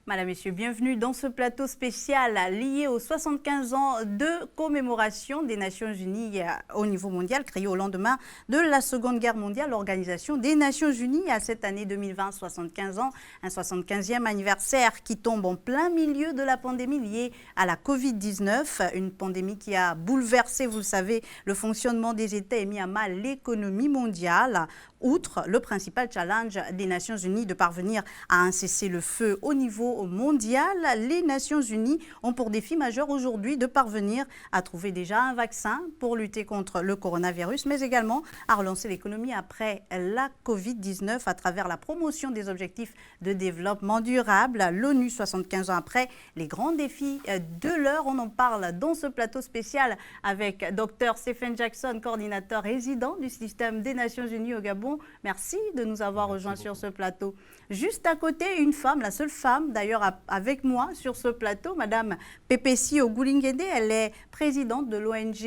Madame, Messieurs, bienvenue dans ce plateau spécial lié aux 75 ans de commémoration des Nations Unies au niveau mondial, créé au lendemain de la Seconde Guerre mondiale. L'Organisation des Nations Unies a cette année 2020 75 ans, un 75e anniversaire qui tombe en plein milieu de la pandémie liée à la Covid-19, une pandémie qui a bouleversé, vous le savez, le fonctionnement des États et mis à mal l'économie mondiale. Outre le principal challenge des Nations Unies de parvenir à un cessez-le-feu au niveau mondial, les Nations Unies ont pour défi majeur aujourd'hui de parvenir à trouver déjà un vaccin pour lutter contre le coronavirus, mais également à relancer l'économie après la Covid-19 à travers la promotion des objectifs de développement durable. L'ONU, 75 ans après, les grands défis de l'heure, on en parle dans ce plateau spécial avec Dr Stephen Jackson, coordinateur résident du système des Nations Unies au Gabon. Merci de nous avoir rejoints sur ce plateau. Juste à côté, une femme, la seule femme d'ailleurs avec moi sur ce plateau, Madame Pepesi Ogulingede. Elle est présidente de l'ONG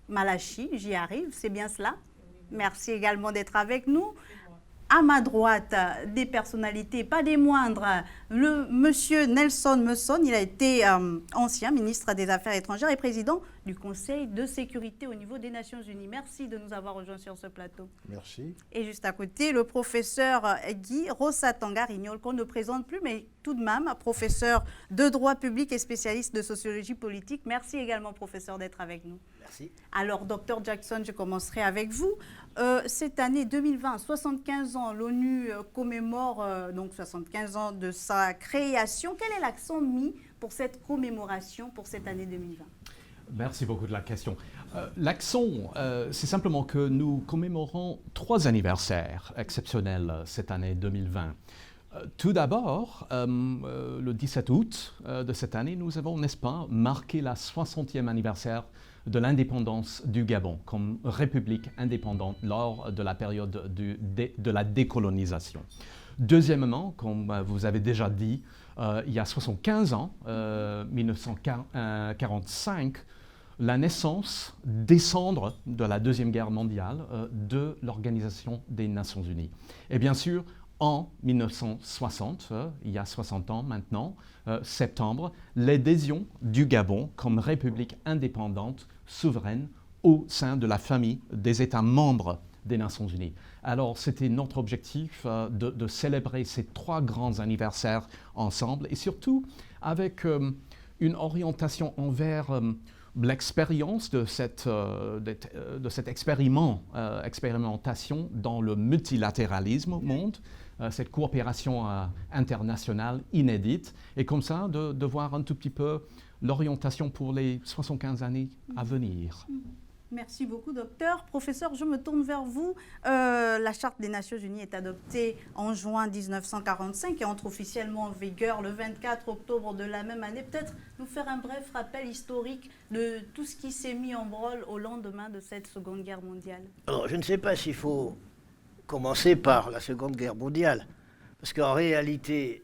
Malachi, j'y arrive, c'est bien cela. Merci également d'être avec nous. À ma droite, des personnalités, pas des moindres, le monsieur Nelson Musson, il a été ancien ministre des Affaires étrangères et président du Conseil de sécurité au niveau des Nations Unies. Merci de nous avoir rejoints sur ce plateau. Merci. Et juste à côté, le professeur Guy Rosatanga-Rignol, qu'on ne présente plus, mais tout de même, professeur de droit public et spécialiste de sociologie politique. Merci également, professeur, d'être avec nous. Merci. Alors, docteur Jackson, je commencerai avec vous. Cette année 2020, 75 ans, l'ONU commémore donc 75 ans de sa création. Quel est l'accent mis pour cette commémoration pour cette année 2020 ? Merci beaucoup de la question. L'accent, c'est simplement que nous commémorons 3 anniversaires exceptionnels cette année 2020. Tout d'abord, le 17 août de cette année, nous avons, n'est-ce pas, marqué la 60e anniversaire de l'indépendance du Gabon comme république indépendante lors de la période de la décolonisation. Deuxièmement, comme vous avez déjà dit, il y a 75 ans, 1945, la naissance, décembre de la Deuxième Guerre mondiale, de l'Organisation des Nations Unies. Et bien sûr, en 1960, il y a 60 ans maintenant, septembre, l'adhésion du Gabon comme république indépendante, souveraine, au sein de la famille des États membres des Nations Unies. Alors, c'était notre objectif de célébrer ces 3 grands anniversaires ensemble et surtout avec une orientation envers l'expérience de cette expérimentation dans le multilatéralisme au monde, cette coopération internationale inédite, et comme ça de voir un tout petit peu l'orientation pour les 75 années à venir. Merci beaucoup, docteur. Professeur, je me tourne vers vous. La Charte des Nations Unies est adoptée en juin 1945 et entre officiellement en vigueur le 24 octobre de la même année. Peut-être nous faire un bref rappel historique de tout ce qui s'est mis en branle au lendemain de cette Seconde Guerre mondiale. Alors, je ne sais pas s'il faut commencer par la Seconde Guerre mondiale, parce qu'en réalité,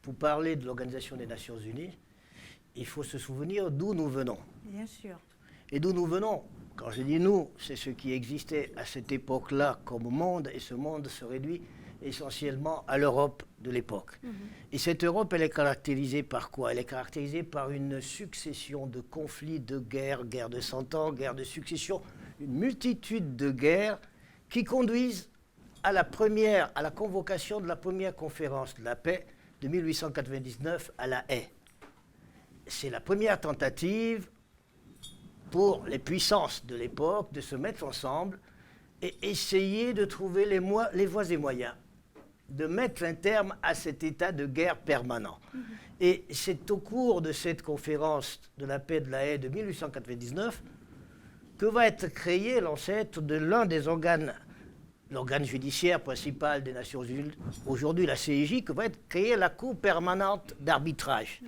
pour parler de l'Organisation des Nations Unies, il faut se souvenir d'où nous venons. Bien sûr. Et d'où nous venons, quand je dis nous, c'est ce qui existait à cette époque-là comme monde, et ce monde se réduit essentiellement à l'Europe de l'époque. Et cette Europe, elle est caractérisée par quoi ? Elle est caractérisée par une succession de conflits, de guerres, guerre de 100 ans, guerre de succession, une multitude de guerres qui conduisent à la convocation de la première conférence de la paix de 1899 à La Haye. C'est la première tentative pour les puissances de l'époque de se mettre ensemble et essayer de trouver les voies et moyens de mettre un terme à cet état de guerre permanent. Et c'est au cours de cette conférence de la paix de La Haye de 1899 que va être créé l'ancêtre de l'un des organes, l'organe judiciaire principal des Nations Unies, aujourd'hui la CIJ, que va être créée la Cour permanente d'arbitrage,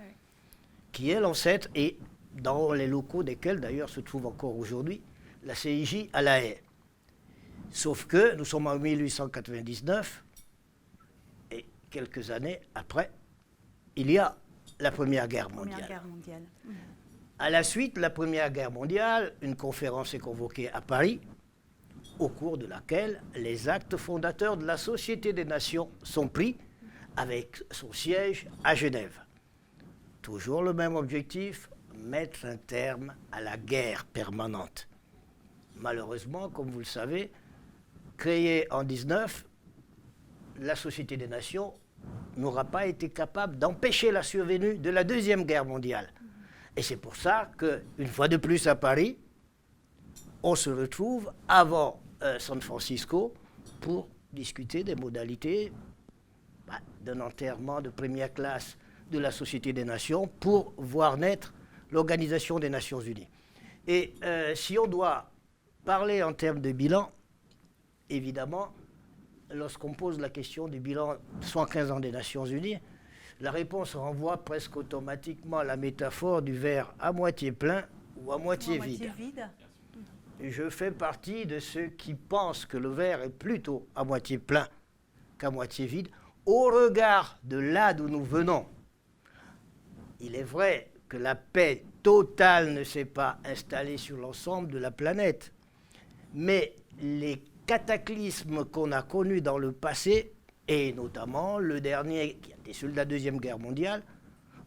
qui est l'ancêtre, et dans les locaux desquels d'ailleurs se trouve encore aujourd'hui la CIJ à La Haye. Sauf que nous sommes en 1899 et quelques années après, il y a la Première Guerre mondiale. À la suite de la Première Guerre mondiale, une conférence est convoquée à Paris, au cours de laquelle les actes fondateurs de la Société des Nations sont pris, avec son siège à Genève. Toujours le même objectif, mettre un terme à la guerre permanente. Malheureusement, comme vous le savez, créée en 19, la Société des Nations n'aura pas été capable d'empêcher la survenue de la Deuxième Guerre mondiale. Et c'est pour ça qu'une fois de plus à Paris, on se retrouve avant San Francisco pour discuter des modalités d'un enterrement de première classe de la Société des Nations pour voir naître l'Organisation des Nations Unies. Et si on doit parler en termes de bilan, évidemment, lorsqu'on pose la question du bilan 115 ans des Nations Unies, la réponse renvoie presque automatiquement à la métaphore du verre à moitié plein ou à moitié vide. Et je fais partie de ceux qui pensent que le verre est plutôt à moitié plein qu'à moitié vide, au regard de là d'où nous venons. Il est vrai que la paix totale ne s'est pas installée sur l'ensemble de la planète, mais les cataclysmes qu'on a connus dans le passé, et notamment le dernier qui a été celui de la Deuxième Guerre mondiale,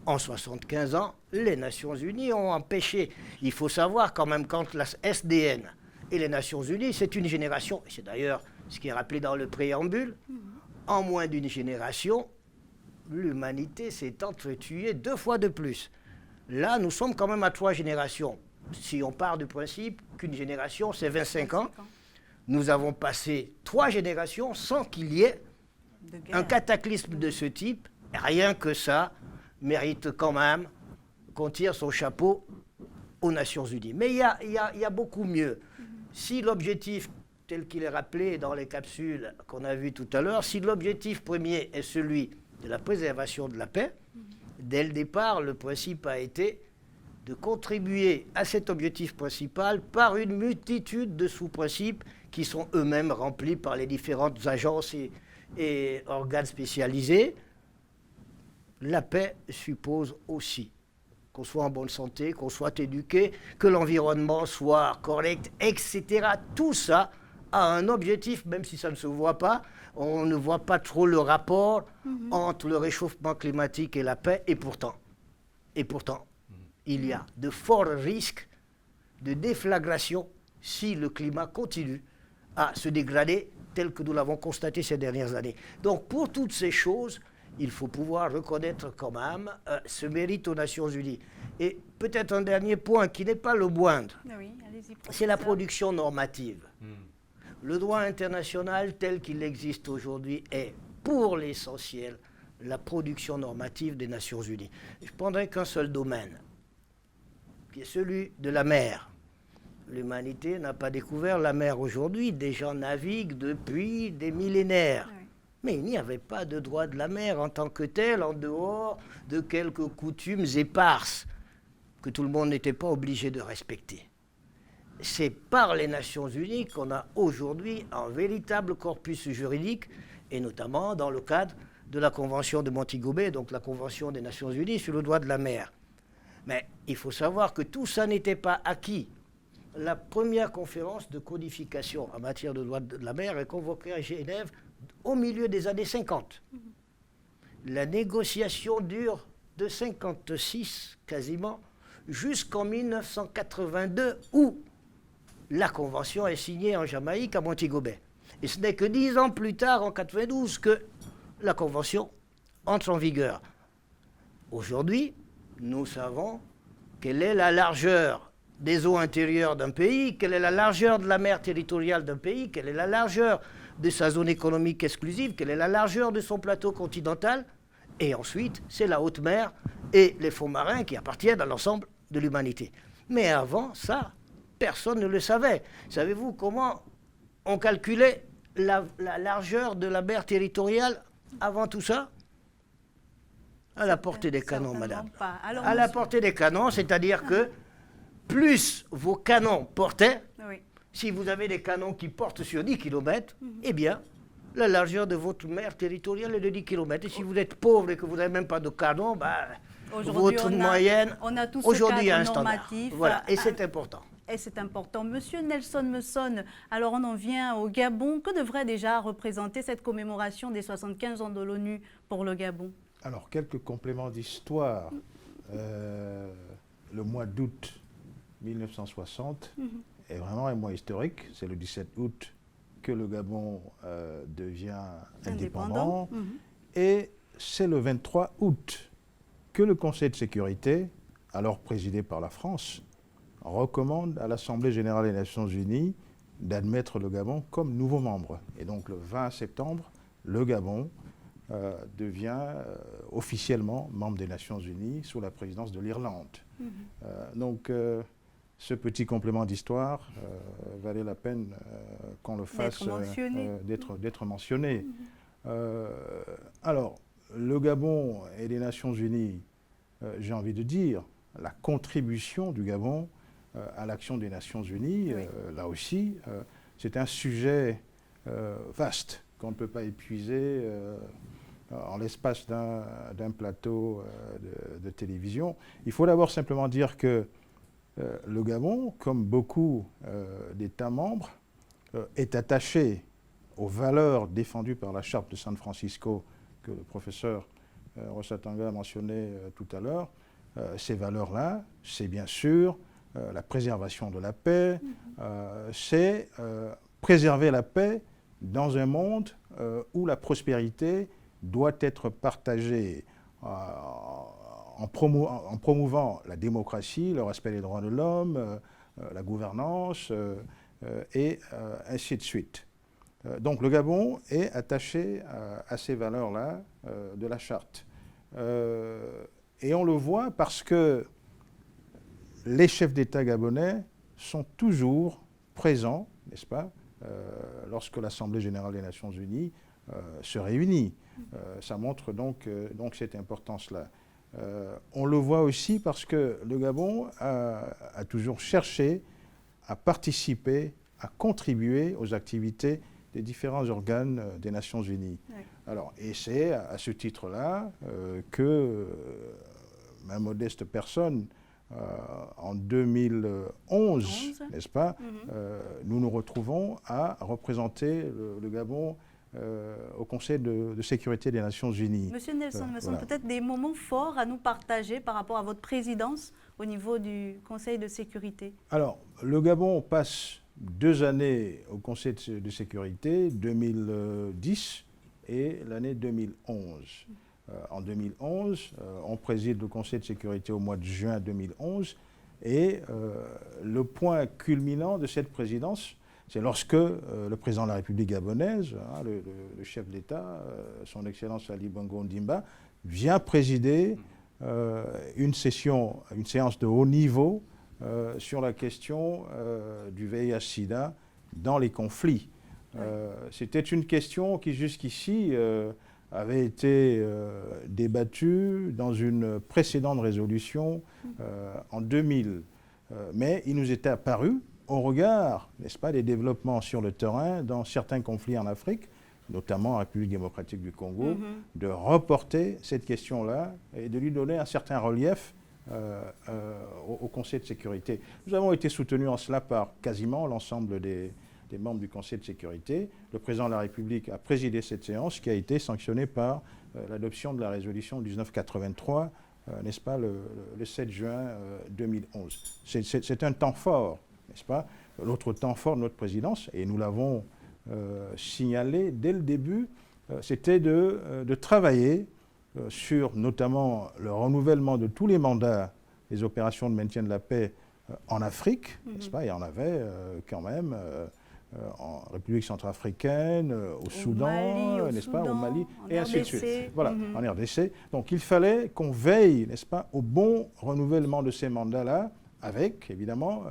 en 75 ans, les Nations Unies ont empêché. Il faut savoir quand même, quand la SDN et les Nations Unies, c'est une génération, et c'est d'ailleurs ce qui est rappelé dans le préambule, en moins d'une génération, l'humanité s'est entretuée 2 fois de plus. Là, nous sommes quand même à 3 générations. Si on part du principe qu'une génération, c'est 25 ans, nous avons passé 3 générations sans qu'il y ait un cataclysme de ce type. Rien que ça mérite quand même qu'on tire son chapeau aux Nations Unies. Mais il y a beaucoup mieux. Si l'objectif, tel qu'il est rappelé dans les capsules qu'on a vues tout à l'heure, si l'objectif premier est celui de la préservation de la paix, dès le départ, le principe a été de contribuer à cet objectif principal par une multitude de sous-principes qui sont eux-mêmes remplis par les différentes agences et organes spécialisés. La paix suppose aussi qu'on soit en bonne santé, qu'on soit éduqué, que l'environnement soit correct, etc. Tout ça a un objectif, même si ça ne se voit pas. On ne voit pas trop le rapport entre le réchauffement climatique et la paix, et pourtant, il y a de forts risques de déflagration si le climat continue à se dégrader tel que nous l'avons constaté ces dernières années. Donc pour toutes ces choses, il faut pouvoir reconnaître quand même ce mérite aux Nations Unies. Et peut-être un dernier point qui n'est pas le moindre, c'est la production normative. Le droit international tel qu'il existe aujourd'hui est, pour l'essentiel, la production normative des Nations Unies. Je prendrai qu'un seul domaine, qui est celui de la mer. L'humanité n'a pas découvert la mer aujourd'hui, des gens naviguent depuis des millénaires. Mais il n'y avait pas de droit de la mer en tant que tel, en dehors de quelques coutumes éparses que tout le monde n'était pas obligé de respecter. C'est par les Nations Unies qu'on a aujourd'hui un véritable corpus juridique, et notamment dans le cadre de la Convention de Montego Bay, donc la Convention des Nations Unies sur le droit de la mer. Mais il faut savoir que tout ça n'était pas acquis. La première conférence de codification en matière de droit de la mer est convoquée à Genève au milieu des années 50. La négociation dure de 1956 quasiment jusqu'en 1982 où la convention est signée en Jamaïque à Montego Bay. Et ce n'est que 10 ans plus tard, en 1992, que la convention entre en vigueur. Aujourd'hui, nous savons quelle est la largeur des eaux intérieures d'un pays, quelle est la largeur de la mer territoriale d'un pays, quelle est la largeur de sa zone économique exclusive, quelle est la largeur de son plateau continental. Et ensuite, c'est la haute mer et les fonds marins qui appartiennent à l'ensemble de l'humanité. Mais avant ça, personne ne le savait. Savez-vous comment on calculait la largeur de la mer territoriale avant tout ça? À la portée des canons, madame. À la portée des canons, c'est-à-dire que plus vos canons portaient, si vous avez des canons qui portent sur 10 km, eh bien, la largeur de votre mer territoriale est de 10 km. Et si vous êtes pauvre et que vous n'avez même pas de canon, votre moyenne, on a tous aujourd'hui, il y a un normatif. standard. Voilà, et c'est important. Et c'est important. Monsieur Nelson Messon, alors on en vient au Gabon. Que devrait déjà représenter cette commémoration des 75 ans de l'ONU pour le Gabon? Alors, quelques compléments d'histoire. Le mois d'août 1960 est vraiment un mois historique. C'est le 17 août que le Gabon devient indépendant. Et c'est le 23 août que le Conseil de sécurité, alors présidé par la France, recommande à l'Assemblée générale des Nations unies d'admettre le Gabon comme nouveau membre. Et donc le 20 septembre, le Gabon devient officiellement membre des Nations unies sous la présidence de l'Irlande. Donc ce petit complément d'histoire valait la peine qu'on le fasse, d'être mentionné. Alors, le Gabon et les Nations unies, j'ai envie de dire, la contribution du Gabon à l'action des Nations unies, là aussi, c'est un sujet vaste qu'on ne peut pas épuiser en l'espace d'un plateau de télévision. Il faut d'abord simplement dire que le Gabon, comme beaucoup d'États membres, est attaché aux valeurs défendues par la Charte de San Francisco que le professeur Rossatanga a mentionné tout à l'heure. Ces valeurs-là, c'est bien sûr la préservation de la paix, c'est préserver la paix dans un monde où la prospérité doit être partagée en promouvant la démocratie, le respect des droits de l'homme, la gouvernance, et ainsi de suite. Donc le Gabon est attaché à ces valeurs-là de la charte. Et on le voit parce que les chefs d'État gabonais sont toujours présents, n'est-ce pas, lorsque l'Assemblée générale des Nations unies se réunit. Ça montre donc cette importance-là. On le voit aussi parce que le Gabon a toujours cherché à participer, à contribuer aux activités des différents organes des Nations unies. Oui. Alors, et c'est à ce titre-là que ma modeste personne, en 2011, n'est-ce pas, nous nous retrouvons à représenter le Gabon au Conseil de sécurité des Nations unies. Monsieur Nelson Messon, peut-être des moments forts à nous partager par rapport à votre présidence au niveau du Conseil de sécurité. Alors, le Gabon passe 2 années au Conseil de sécurité, 2010 et l'année 2011. En 2011, on préside le Conseil de sécurité au mois de juin 2011 et le point culminant de cette présidence, c'est lorsque le président de la République gabonaise, le chef d'État, son Excellence Ali Bongo Ondimba, vient présider une séance de haut niveau sur la question du VIH-Sida dans les conflits. C'était une question qui jusqu'ici avait été débattue dans une précédente résolution en 2000. Mais il nous était apparu, au regard, n'est-ce pas, des développements sur le terrain dans certains conflits en Afrique, notamment en République démocratique du Congo, de reporter cette question-là et de lui donner un certain relief au Conseil de sécurité. Nous avons été soutenus en cela par quasiment l'ensemble des membres du Conseil de sécurité. Le président de la République a présidé cette séance qui a été sanctionnée par l'adoption de la résolution 1983, n'est-ce pas, le 7 juin 2011. C'est un temps fort, n'est-ce pas? L'autre temps fort de notre présidence, et nous l'avons signalé dès le début, c'était de travailler sur notamment le renouvellement de tous les mandats des opérations de maintien de la paix en Afrique, n'est-ce pas? Il y en avait quand même en République centrafricaine, au Soudan, n'est-ce pas, au Mali, et ainsi de suite. Voilà, en RDC. Donc il fallait qu'on veille, n'est-ce pas, au bon renouvellement de ces mandats-là, avec évidemment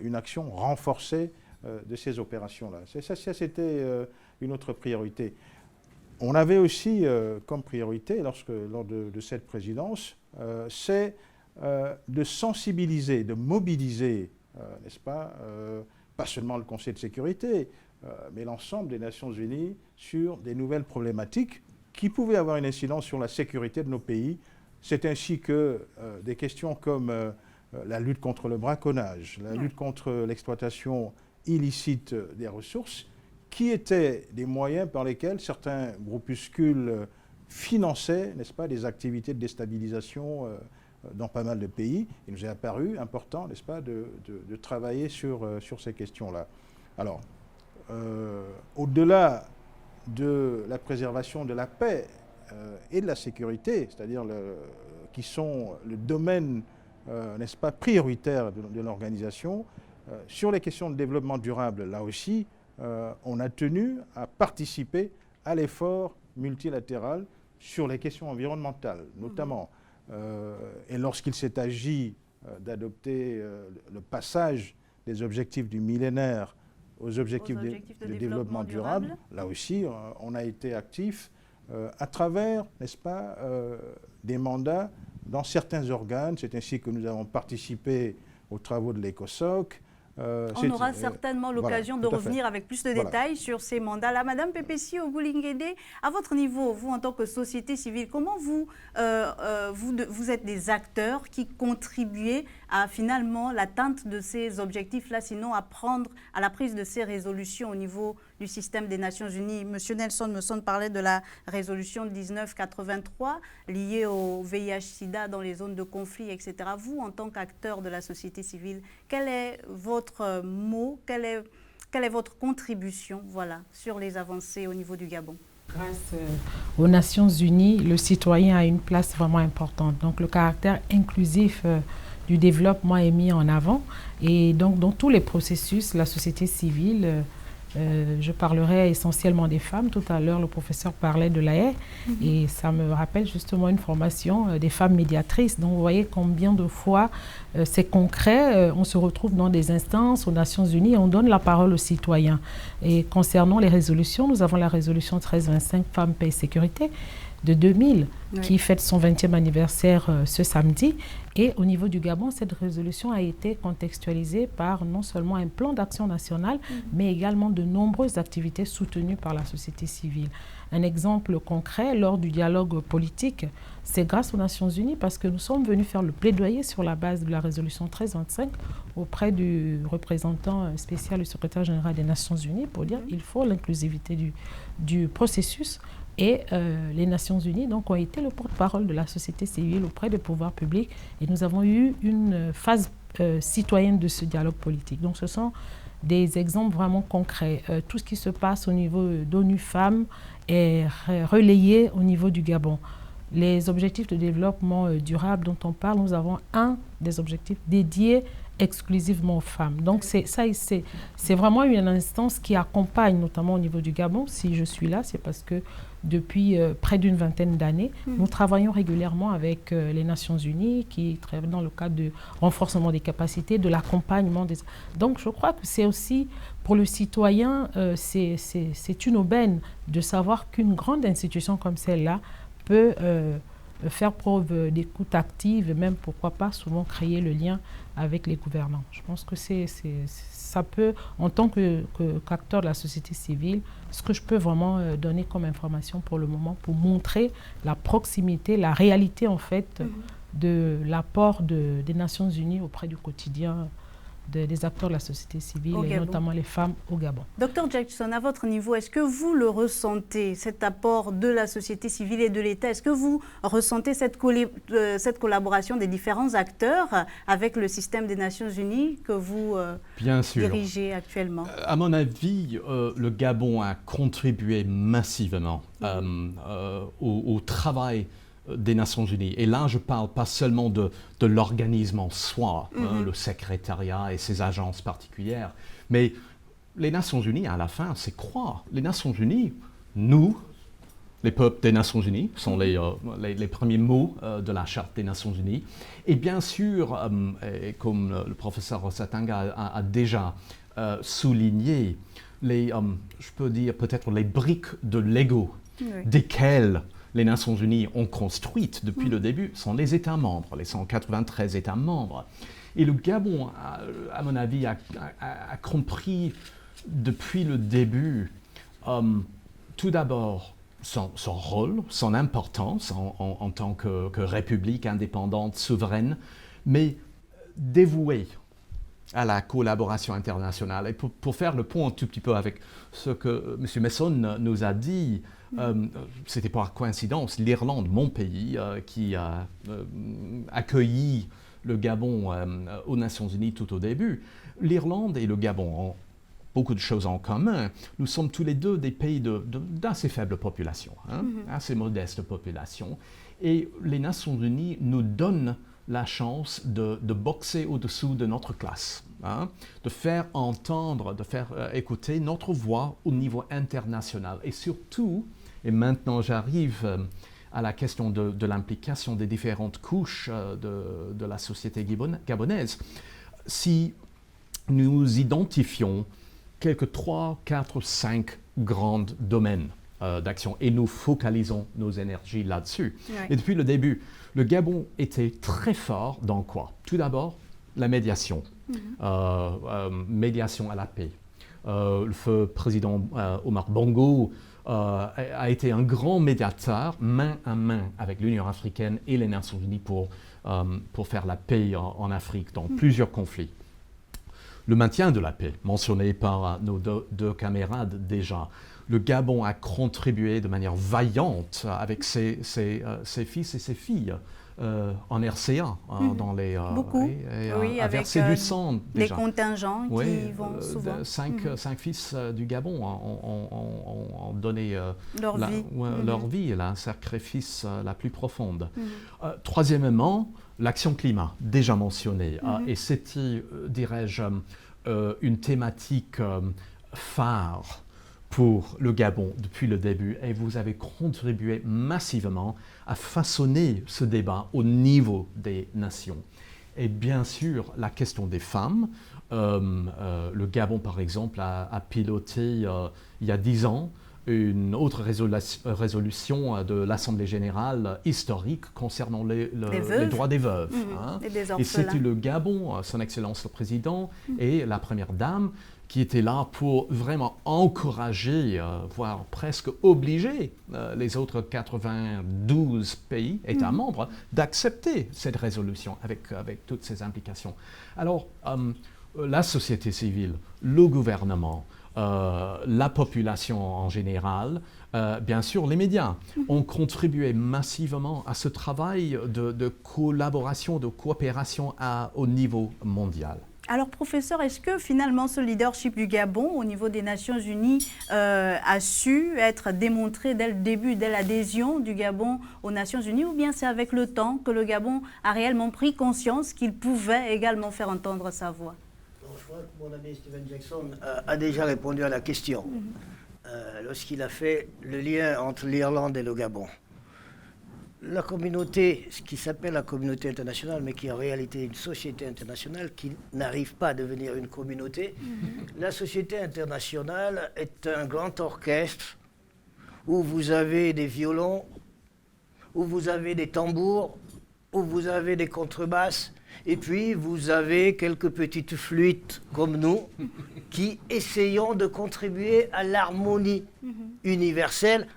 une action renforcée de ces opérations-là. Ça c'était une autre priorité. On avait aussi comme priorité, lors de cette présidence, c'est de sensibiliser, de mobiliser, n'est-ce pas, pas seulement le Conseil de sécurité, mais l'ensemble des Nations unies sur des nouvelles problématiques qui pouvaient avoir une incidence sur la sécurité de nos pays. C'est ainsi que des questions comme la lutte contre le braconnage, la lutte contre l'exploitation illicite des ressources, qui étaient des moyens par lesquels certains groupuscules finançaient, n'est-ce pas, des activités de déstabilisation dans pas mal de pays. Il nous est apparu important, n'est-ce pas, de travailler sur ces questions-là. Alors, au-delà de la préservation de la paix et de la sécurité, c'est-à-dire qui sont le domaine, n'est-ce pas, prioritaire de l'organisation, sur les questions de développement durable, là aussi, on a tenu à participer à l'effort multilatéral sur les questions environnementales, notamment. Et lorsqu'il s'est agi d'adopter le passage des objectifs du millénaire aux objectifs de développement durable, là aussi, on a été actif à travers, n'est-ce pas, des mandats dans certains organes. C'est ainsi que nous avons participé aux travaux de l'ECOSOC. On aura certainement l'occasion de revenir avec plus de détails sur ces mandats-là. Madame Pepesi Ogulinguédé, à votre niveau, vous en tant que société civile, comment vous êtes des acteurs qui contribuez à finalement l'atteinte de ces objectifs-là, sinon à la prise de ces résolutions au niveau du système des Nations Unies? Monsieur Nelson Musson parlait de la résolution 1983 liée au VIH-Sida dans les zones de conflit, etc. Vous, en tant qu'acteur de la société civile, quel est votre mot, quelle est votre contribution, voilà, sur les avancées au niveau du Gabon? Grâce aux Nations Unies, le citoyen a une place vraiment importante. Donc le caractère inclusif du développement est mis en avant. Et donc dans tous les processus, la société civile, je parlerai essentiellement des femmes. Tout à l'heure, le professeur parlait de la haie et ça me rappelle justement une formation des femmes médiatrices. Donc vous voyez combien de fois c'est concret. On se retrouve dans des instances aux Nations Unies et on donne la parole aux citoyens. Et concernant les résolutions, nous avons la résolution 1325 Femmes, Paix et Sécurité de 2000 qui fête son 20e anniversaire ce samedi. Et au niveau du Gabon, cette résolution a été contextualisée par non seulement un plan d'action national, mais également de nombreuses activités soutenues par la société civile. Un exemple concret, lors du dialogue politique, c'est grâce aux Nations Unies parce que nous sommes venus faire le plaidoyer sur la base de la résolution 1325 auprès du représentant spécial du secrétaire général des Nations Unies pour dire qu'il faut l'inclusivité du processus. Et les Nations Unies donc, ont été le porte-parole de la société civile auprès des pouvoirs publics et nous avons eu une phase citoyenne de ce dialogue politique. Donc ce sont des exemples vraiment concrets. Tout ce qui se passe au niveau d'ONU Femmes est relayé au niveau du Gabon. Les objectifs de développement durable dont on parle, nous avons un des objectifs dédiés exclusivement aux femmes. Donc c'est vraiment une instance qui accompagne, notamment au niveau du Gabon. Si je suis là, c'est parce que depuis près d'une vingtaine d'années, nous travaillons régulièrement avec les Nations Unies qui travaillent dans le cadre du renforcement des capacités, de l'accompagnement des... Donc je crois que c'est aussi, pour le citoyen, c'est une aubaine de savoir qu'une grande institution comme celle-là peut faire preuve d'écoute active et même, pourquoi pas, souvent créer le lien avec les gouvernants. Je pense que ça peut, en tant qu'acteur de la société civile, ce que je peux vraiment donner comme information pour le moment, pour montrer la proximité, la réalité en fait de l'apport des Nations Unies auprès du quotidien des acteurs de la société civile et notamment les femmes au Gabon. Docteur Jackson, à votre niveau, est-ce que vous le ressentez, cet apport de la société civile et de l'État? Est-ce que vous ressentez cette collaboration des différents acteurs avec le système des Nations Unies que vous dirigez actuellement? À mon avis, le Gabon a contribué massivement au travail des Nations Unies. Et là, je ne parle pas seulement de l'organisme en soi, le secrétariat et ses agences particulières, mais les Nations Unies, à la fin, c'est quoi? Les Nations Unies, nous, les peuples des Nations Unies, sont les premiers mots de la Charte des Nations Unies. Et bien sûr, et comme le professeur Rosatanga a déjà souligné, je peux dire peut-être les briques de Lego, desquelles les Nations Unies ont construites depuis le début sont les États membres, les 193 États membres. Et le Gabon, à mon avis, a compris depuis le début, tout d'abord, son rôle, son importance en tant que république indépendante, souveraine, mais dévoués à la collaboration internationale. Et pour faire le pont un tout petit peu avec ce que M. Messon nous a dit, c'était par coïncidence l'Irlande, mon pays, qui a accueilli le Gabon aux Nations Unies tout au début. L'Irlande et le Gabon ont beaucoup de choses en commun. Nous sommes tous les deux des pays d'assez faible population, assez modeste population. Et les Nations Unies nous donnent la chance de boxer au-dessous de notre classe, de faire entendre, de faire écouter notre voix au niveau international. Et surtout, et maintenant j'arrive à la question de l'implication des différentes couches de la société gabonaise, si nous identifions quelques 3, 4, 5 grands domaines d'action et nous focalisons nos énergies là-dessus. Oui. Et depuis le début, le Gabon était très fort dans quoi? Tout d'abord, la médiation, médiation à la paix. Le feu président Omar Bongo a été un grand médiateur, main à main avec l'Union africaine et les Nations Unies pour faire la paix en Afrique dans plusieurs conflits. Le maintien de la paix, mentionné par nos deux camarades déjà. Le Gabon a contribué de manière vaillante avec ses fils et ses filles en RCA, dans les... Beaucoup, oui, à verser du sang déjà. Les contingents qui vont souvent... Cinq fils du Gabon ont donné leur vie, la sacrifice la plus profonde. Troisièmement, l'action climat, déjà mentionnée. Et c'était, dirais-je, une thématique phare pour le Gabon depuis le début, et vous avez contribué massivement à façonner ce débat au niveau des nations. Et bien sûr, la question des femmes, le Gabon par exemple a piloté il y a 10 ans une autre résolution de l'Assemblée générale historique concernant les droits des veuves. Et c'était le Gabon, son Excellence le Président et la Première Dame, qui étaient là pour vraiment encourager, voire presque obliger les autres 92 pays, États membres, d'accepter cette résolution avec toutes ses implications. Alors, la société civile, le gouvernement, la population en général, bien sûr les médias, ont contribué massivement à ce travail de collaboration, de coopération au niveau mondial. Alors, professeur, est-ce que finalement ce leadership du Gabon au niveau des Nations Unies a su être démontré dès le début, dès l'adhésion du Gabon aux Nations Unies, ou bien c'est avec le temps que le Gabon a réellement pris conscience qu'il pouvait également faire entendre sa voix? Je crois que mon ami Stephen Jackson a déjà répondu à la question lorsqu'il a fait le lien entre l'Irlande et le Gabon. La communauté, ce qui s'appelle la communauté internationale, mais qui est en réalité une société internationale qui n'arrive pas à devenir une communauté, la société internationale est un grand orchestre où vous avez des violons, où vous avez des tambours, où vous avez des contrebasses, et puis vous avez quelques petites flûtes comme nous qui essayons de contribuer à l'harmonie universelle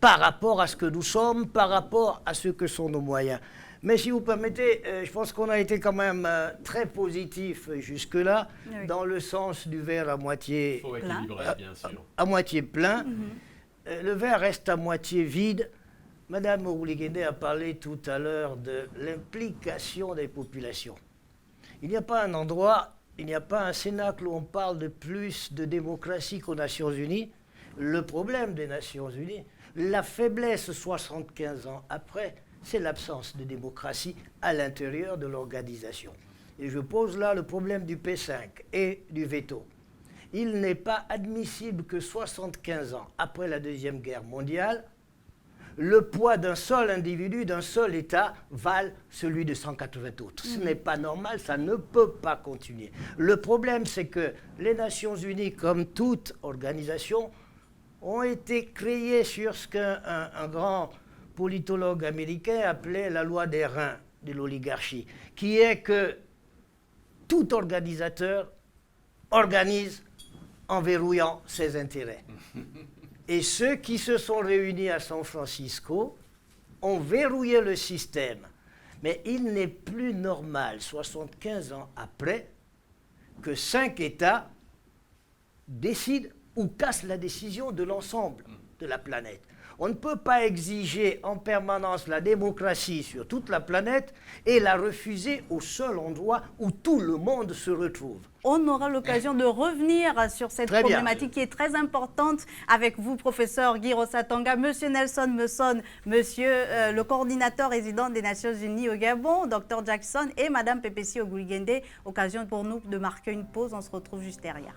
par rapport à ce que nous sommes, par rapport à ce que sont nos moyens. Mais si vous permettez, je pense qu'on a été quand même très positif jusque-là, dans le sens du verre à moitié plein. À moitié plein. Le verre reste à moitié vide. Madame Ouligende a parlé tout à l'heure de l'implication des populations. Il n'y a pas un endroit, il n'y a pas un cénacle où on parle de plus de démocratie qu'aux Nations Unies. Le problème des Nations Unies, la faiblesse 75 ans après, c'est l'absence de démocratie à l'intérieur de l'organisation. Et je pose là le problème du P5 et du veto. Il n'est pas admissible que 75 ans après la Deuxième Guerre mondiale, le poids d'un seul individu, d'un seul État, vale celui de 180 autres. Ce n'est pas normal, ça ne peut pas continuer. Le problème, c'est que les Nations Unies, comme toute organisation, ont été créées sur ce qu'un grand politologue américain appelait la loi des reins de l'oligarchie, qui est que tout organisateur organise en verrouillant ses intérêts. Et ceux qui se sont réunis à San Francisco ont verrouillé le système. Mais il n'est plus normal, 75 ans après, que 5 États décident ou cassent la décision de l'ensemble de la planète. On ne peut pas exiger en permanence la démocratie sur toute la planète et la refuser au seul endroit où tout le monde se retrouve. On aura l'occasion de revenir sur cette problématique qui est très importante avec vous, professeur Guy Rossatanga, monsieur Nelson Messon, monsieur le coordinateur résident des Nations Unies au Gabon, Dr Jackson et madame Pepesi Oguligende. Occasion pour nous de marquer une pause, on se retrouve juste derrière.